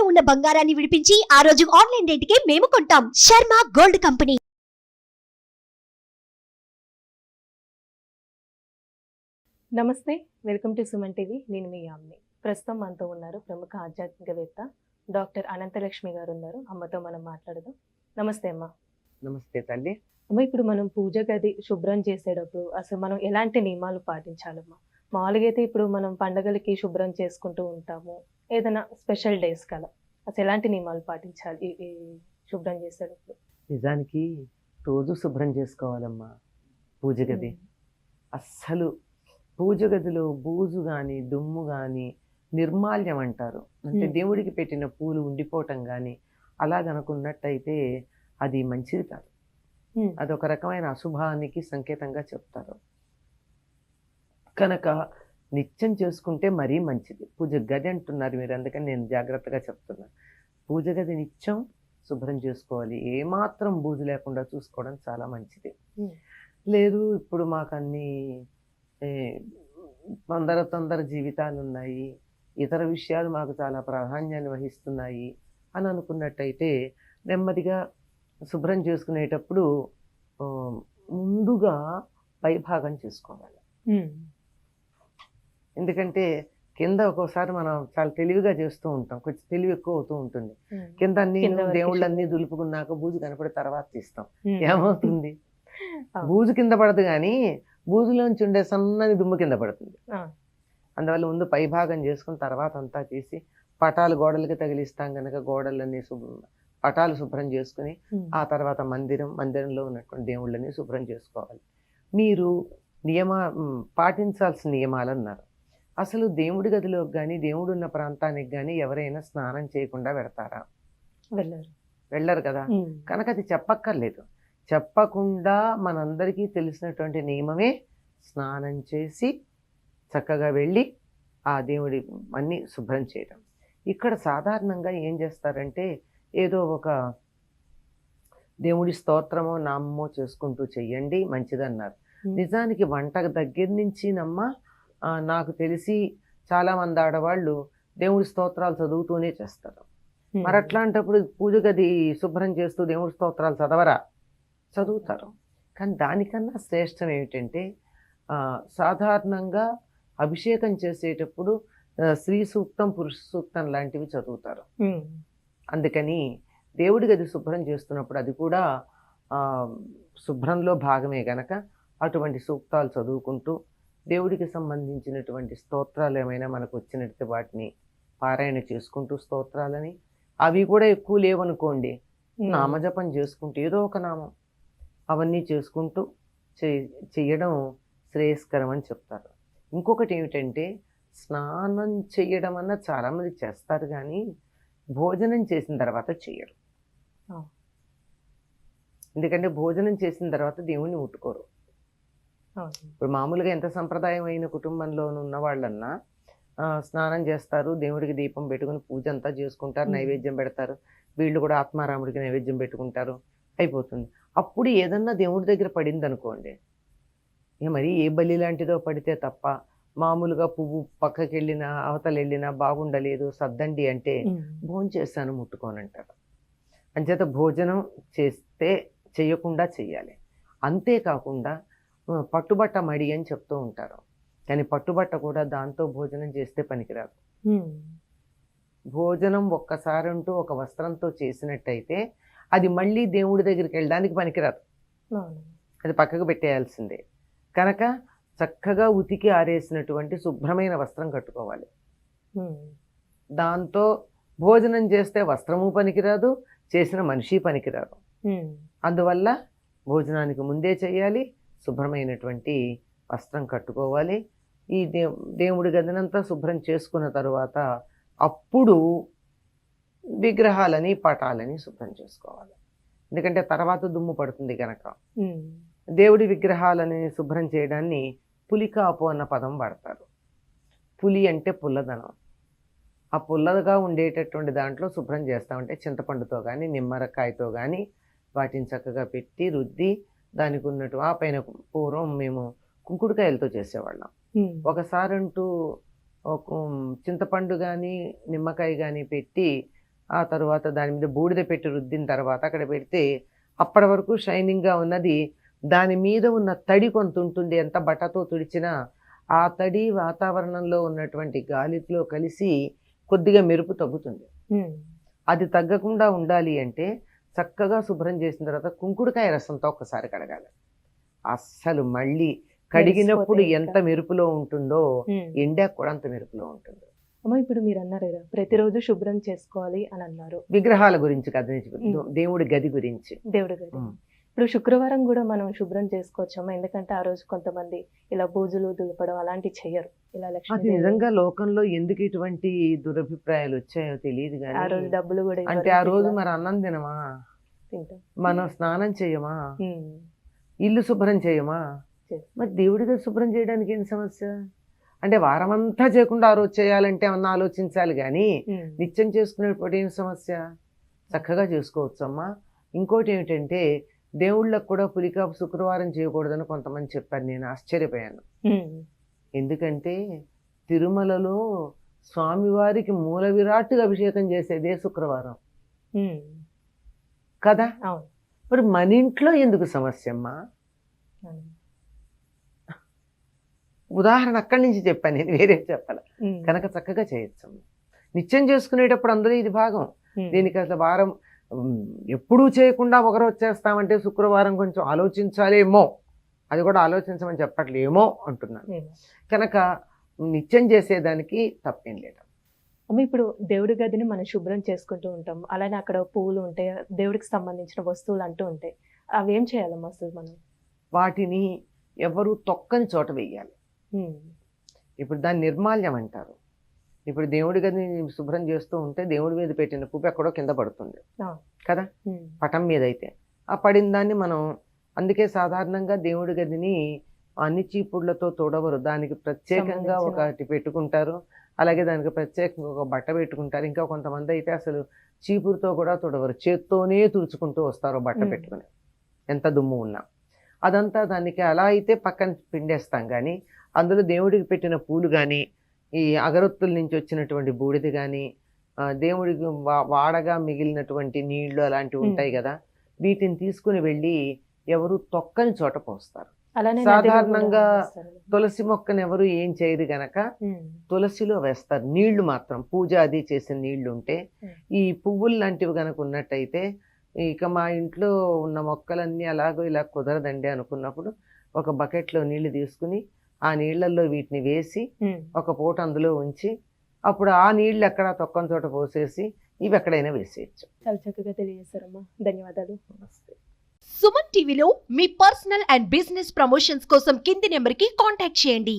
ఉన్న బంగారాన్ని విడిపించి ఆ రోజు ఆన్లైన్ రేటుకే మేము కొంటాం. Sharma gold company. నమస్తే, వెల్కమ్ టు సుమన్ టీవీ. నేను మీ యామ్ని. ప్రస్తుతం మనతో ఉన్నారు ప్రముఖ ఆధ్యాత్మికవేత్త డాక్టర్ అనంతలక్ష్మి గారు ఉన్నారు. అమ్మతో మనం మాట్లాడదాం. నమస్తే అమ్మ. నమస్తే తల్లి. అమ్మ, ఇప్పుడు మనం పూజ గది శుభ్రం చేసేటప్పుడు అసలు మనం ఎలాంటి నియమాలు పాటించాలమ్మా? మామూలుగా అయితే ఇప్పుడు మనం పండగలకి శుభ్రం చేసుకుంటూ ఉంటాము, ఏదైనా స్పెషల్ డేస్ కదా, అసలు ఎలాంటి నియమాలు పాటించాలి ఈ శుభ్రం చేసేటప్పుడు? నిజానికి రోజు శుభ్రం చేసుకోవాలమ్మా పూజ గది. అస్సలు పూజ గదిలో బూజు కానీ దుమ్ము కానీ నిర్మాల్యం అంటారు, అంటే దేవుడికి పెట్టిన పూలు ఉండిపోవటం కానీ అలాగనుకున్నట్టయితే అది మంచిది కాదు. అదొక రకమైన అశుభానికి సంకేతంగా చెప్తారు. కనుక నిత్యం చేసుకుంటే మరీ మంచిది. పూజ గది అంటున్నారు మీరు, అందుకని నేను జాగ్రత్తగా చెప్తున్నాను. పూజ గది నిత్యం శుభ్రం చేసుకోవాలి. ఏమాత్రం బూజు లేకుండా చూసుకోవడం చాలా మంచిది. లేదు ఇప్పుడు మాకు అన్ని తొందర జీవితాలు ఉన్నాయి, ఇతర విషయాలు మాకు చాలా ప్రాధాన్యాన్ని వహిస్తున్నాయి అని అనుకున్నట్టయితే నెమ్మదిగా శుభ్రం చేసుకునేటప్పుడు ముందుగా పైభాగం చేసుకోవాలి. ఎందుకంటే కింద ఒక్కోసారి మనం చాలా తెలివిగా చేస్తూ ఉంటాం, కొంచెం తెలివి ఎక్కువ అవుతూ ఉంటుంది. కింద అన్ని దేవుళ్ళన్నీ దులుపుకున్నాక బూజు కనపడి తర్వాత తీస్తాం. ఏమవుతుంది? బూజు కింద పడదు కానీ బూజులోంచి ఉండే సన్నని దుమ్ము కింద పడుతుంది. అందువల్ల ముందు పైభాగం చేసుకుని తర్వాత అంతా తీసి పటాలు గోడలకి తగిలిస్తాం కనుక గోడలన్నీ పటాలు శుభ్రం చేసుకుని ఆ తర్వాత మందిరంలో ఉన్నటువంటి దేవుళ్ళని శుభ్రం చేసుకోవాలి. మీరు పాటించాల్సిన నియమాలు అన్నారు. అసలు దేవుడి గదిలోకి కానీ దేవుడు ఉన్న ప్రాంతానికి కానీ ఎవరైనా స్నానం చేయకుండా వెడతారా? వెళ్ళరు కదా. కనుక అది చెప్పక్కర్లేదు. చెప్పకుండా మనందరికీ తెలిసినటువంటి నియమమే స్నానం చేసి చక్కగా వెళ్ళి ఆ దేవుడి అన్నీ శుభ్రం చేయడం. ఇక్కడ సాధారణంగా ఏం చేస్తారంటే ఏదో ఒక దేవుడి స్తోత్రమో నామమో చేసుకుంటూ చెయ్యండి మంచిదన్నారు. నిజానికి వంట దగ్గర నుంచి నాకు తెలిసి చాలామంది ఆడవాళ్ళు దేవుడి స్తోత్రాలు చదువుతూనే చేస్తారు. మరి అట్లాంటప్పుడు పూజ గది శుభ్రం చేస్తూ దేవుడి స్తోత్రాలు చదవరా? చదువుతారు. కానీ దానికన్నా శ్రేష్టం ఏమిటంటే సాధారణంగా అభిషేకం చేసేటప్పుడు స్త్రీ సూక్తం పురుష సూక్తం లాంటివి చదువుతారు. అందుకని దేవుడి గది శుభ్రం చేస్తున్నప్పుడు అది కూడా శుభ్రంలో భాగమే గనక అటువంటి సూక్తాలు చదువుకుంటూ దేవుడికి సంబంధించినటువంటి స్తోత్రాలు ఏమైనా మనకు వచ్చినట్టు వాటిని పారాయణ చేసుకుంటూ స్తోత్రాలని, అవి కూడా ఎక్కువ లేవనుకోండి, నామజపం చేసుకుంటూ ఏదో ఒక నామం అవన్నీ చేసుకుంటూ చెయ్యడం శ్రేయస్కరం అని చెప్తారు. ఇంకొకటి ఏమిటంటే స్నానం చెయ్యడం అన్న చాలామంది చేస్తారు కానీ భోజనం చేసిన తర్వాత చెయ్యరు. ఎందుకంటే భోజనం చేసిన తర్వాత దేవుణ్ణి ముట్టుకోరు. ఇప్పుడు మామూలుగా ఎంత సంప్రదాయం అయిన కుటుంబంలో ఉన్న వాళ్ళన్నా స్నానం చేస్తారు, దేవుడికి దీపం పెట్టుకుని పూజ అంతా చేసుకుంటారు, నైవేద్యం పెడతారు, వీళ్ళు కూడా ఆత్మారాముడికి నైవేద్యం పెట్టుకుంటారు, అయిపోతుంది. అప్పుడు ఏదన్నా దేవుడి దగ్గర పడింది అనుకోండి, మరి ఏ బలి లాంటిదో పడితే తప్ప మామూలుగా పువ్వు పక్కకి వెళ్ళినా అవతల వెళ్ళినా బాగుండలేదు సర్దండి అంటే భోజనం చేస్తాను ముట్టుకోనంటారు. అంచేత భోజనం చేయకుండా చెయ్యాలి. అంతేకాకుండా పట్టుబట్ట మడి అని చెప్తూ ఉంటారు, కానీ పట్టుబట్ట కూడా దాంతో భోజనం చేస్తే పనికిరాదు. భోజనం ఒక్కసారి అంటూ ఒక వస్త్రంతో చేసినట్టయితే అది మళ్ళీ దేవుడి దగ్గరికి వెళ్ళడానికి పనికిరాదు, అది పక్కకు పెట్టేయాల్సిందే. కనుక చక్కగా ఉతికి ఆరేసినటువంటి శుభ్రమైన వస్త్రం కట్టుకోవాలి. దాంతో భోజనం చేస్తే వస్త్రము పనికిరాదు, చేసిన మనిషి పనికిరాదు. అందువల్ల భోజనానికి ముందే చేయాలి, శుభ్రమైనటువంటి వస్త్రం కట్టుకోవాలి. ఈ దేవుడి గదినంతా శుభ్రం చేసుకున్న తరువాత అప్పుడు విగ్రహాలని పటాలని శుభ్రం చేసుకోవాలి. ఎందుకంటే తర్వాత దుమ్ము పడుతుంది కనుక. దేవుడి విగ్రహాలని శుభ్రం చేయడాన్ని పులికాపు అన్న పదం వాడతారు. పులి అంటే పుల్లదనం. ఆ పుల్లగా ఉండేటటువంటి దాంట్లో శుభ్రం చేస్తామంటే చింతపండుతో కానీ నిమ్మరకాయతో కానీ వాటిని చక్కగా పెట్టి రుద్ది దానికి ఉన్నట్టు ఆ పైన పూర్వం మేము కుంకుడుకాయలతో చేసేవాళ్ళం. ఒకసారి అంటూ చింతపండు కానీ నిమ్మకాయ కానీ పెట్టి ఆ తర్వాత దాని మీద బూడిద పెట్టి రుద్దిన తర్వాత అక్కడ పెడితే అప్పటి వరకు షైనింగ్గా ఉన్నది దాని మీద ఉన్న తడి కొంత ఉంటుంది, ఎంత బట్టతో తుడిచినా ఆ తడి వాతావరణంలో ఉన్నటువంటి గాలిలో కలిసి కొద్దిగా మెరుపు తగ్గుతుంది. అది తగ్గకుండా ఉండాలి అంటే చక్కగా శుభ్రం చేసిన తర్వాత కుంకుడుకాయ రసంతో ఒక్కసారి కడగాలి. అస్సలు మళ్ళీ కడిగినప్పుడు మెరిసిపోతాయి ఎంత మెరుపులో ఉంటుందో ఎండాక కూడా అంత మెరుపులో ఉంటుంది. అమ్మ ఇప్పుడు మీరు అన్నారు కదా ప్రతిరోజు శుభ్రం చేసుకోవాలి అని అన్నారు, విగ్రహాల గురించి కాదు నేను చెప్తున్నా, దేవుడి గది గురించి. దేవుడి గది. ఇప్పుడు శుక్రవారం కూడా మనం శుభ్రం చేసుకోవచ్చమ్మా, ఎందుకంటే ఆ రోజు కొంతమంది ఇలా బూజులు దులపడం అలాంటివి చెయ్యరు. ఇలా అది లక్ష్మీ నిజంగా లోకంలో ఎందుకు ఇటువంటి దురభిప్రాయాలు వచ్చాయో తెలియదు ఆ కానీ రోజు డబ్బులు కూడా ఇవ్వరు, అంటే ఆ రోజు మరి అన్నం తినమా, తింటాం. మనం స్నానం చేయమా, ఉమ్. ఇల్లు శుభ్రం చేయమా, చేస్తాం. మరి దేవుడి గది శుభ్రం చేయడానికి ఏంటి సమస్య? అంటే వారమంతా చేయకుండా ఆ రోజు చేయాలంటే అన్న ఆలోచించాలి కానీ ఉమ్. నిత్యం చేసుకునేటప్పుడు ఏం సమస్య? చక్కగా చేసుకోవచ్చమ్మా. ఇంకోటి ఏమిటంటే దేవుళ్ళకు కూడా పులికాపు శుక్రవారం చేయకూడదని కొంతమంది చెప్పారు. నేను ఆశ్చర్యపోయాను. ఉమ్. ఎందుకంటే తిరుమలలో స్వామివారికి మూల విరాట్టుగా అభిషేకం చేసేదే శుక్రవారం ఉమ్. కదా. అవును. మరి మన ఇంట్లో ఎందుకు సమస్య అమ్మా? అవును. ఉదాహరణ అక్కడి నుంచి చెప్పాను, నేను వేరే చెప్పాల. ఉమ్. కనుక చక్కగా చేయొచ్చమ్మా. నిత్యం చేసుకునేటప్పుడు అందులో ఇది భాగం. ఉమ్. దీనికి అసలు వారం ఎప్పుడూ చేయకుండా ఒకరోజు చేస్తామంటే శుక్రవారం కొంచెం ఆలోచించాలేమో, అది కూడా ఆలోచించమని చెప్పట్లేమో అంటున్నాను. ఏమో. కనుక నిత్యం చేసేదానికి తప్పేం లేదు. అమ్మ ఇప్పుడు దేవుడి గదిని మనం శుభ్రం చేసుకుంటూ ఉంటాం, అలానే అక్కడ పువ్వులు ఉంటాయి, దేవుడికి సంబంధించిన వస్తువులు అంటూ ఉంటాయి, అవి ఏం చేయాలమ్మా అసలు మనం? వాటిని ఎవరు తొక్కని చోట వేయాలి. ఉమ్. ఇప్పుడు దాన్ని నిర్మాల్యం అంటారు. ఇప్పుడు దేవుడి గదిని శుభ్రం చేస్తూ ఉంటే దేవుడి మీద పెట్టిన పువ్వు ఎక్కడో కింద పడుతుంది ఆ. కదా, ఉమ్. పటం మీద అయితే ఆ పడిన దాన్ని మనం, అందుకే సాధారణంగా దేవుడి గదిని అన్ని చీపుళ్ళతో తుడవరు, దానికి ప్రత్యేకంగా ఒకటి పెట్టుకుంటారు, అలాగే దానికి ప్రత్యేకంగా ఒక బట్ట పెట్టుకుంటారు. ఇంకా కొంతమంది అయితే అసలు చీపురుతో కూడా తుడవరు, చేత్తోనే తుడుచుకుంటూ వస్తారు బట్ట పెట్టుకుని, ఎంత దుమ్ము ఉన్నా. అదంతా దానికి అలా అయితే పక్కన పిండేస్తాం. కానీ అందులో దేవుడికి పెట్టిన పూలు కానీ, ఈ అగరొత్తుల నుంచి వచ్చినటువంటి బూడిద కానీ, దేవుడికి వాడగా మిగిలినటువంటి నీళ్లు అలాంటివి ఉంటాయి కదా, వీటిని తీసుకుని వెళ్ళి ఎవరు తొక్కని చోట పోస్తారు. అలానే సాధారణంగా తులసి మొక్కను ఎవరు ఏం చేయరు గనక ఉమ్. తులసిలో వేస్తారు నీళ్లు మాత్రం, పూజ అది చేసిన నీళ్లు ఉంటే. ఈ పువ్వులు లాంటివి కనుక ఉన్నట్టయితే, ఇక మా ఇంట్లో ఉన్న మొక్కలన్నీ అలాగో ఇలా కుదరదండి అనుకున్నప్పుడు ఒక బకెట్లో నీళ్లు తీసుకుని ఆ నీళ్లలో వీటిని వేసి ఉమ్. ఒక పూట అందులో ఉంచి అప్పుడు ఆ నీళ్లు ఎక్కడ తొక్కని చోట పోసేసి ఇవి ఎక్కడైనా వేసేయచ్చు. చాలా చక్కగా తెలియజేశారమ్మా, ధన్యవాదాలు. సుమన్ టీవీలో మీ పర్సనల్ అండ్ బిజినెస్ ప్రమోషన్స్ కోసం కింది నెంబర్కి కాంటాక్ట్ చేయండి.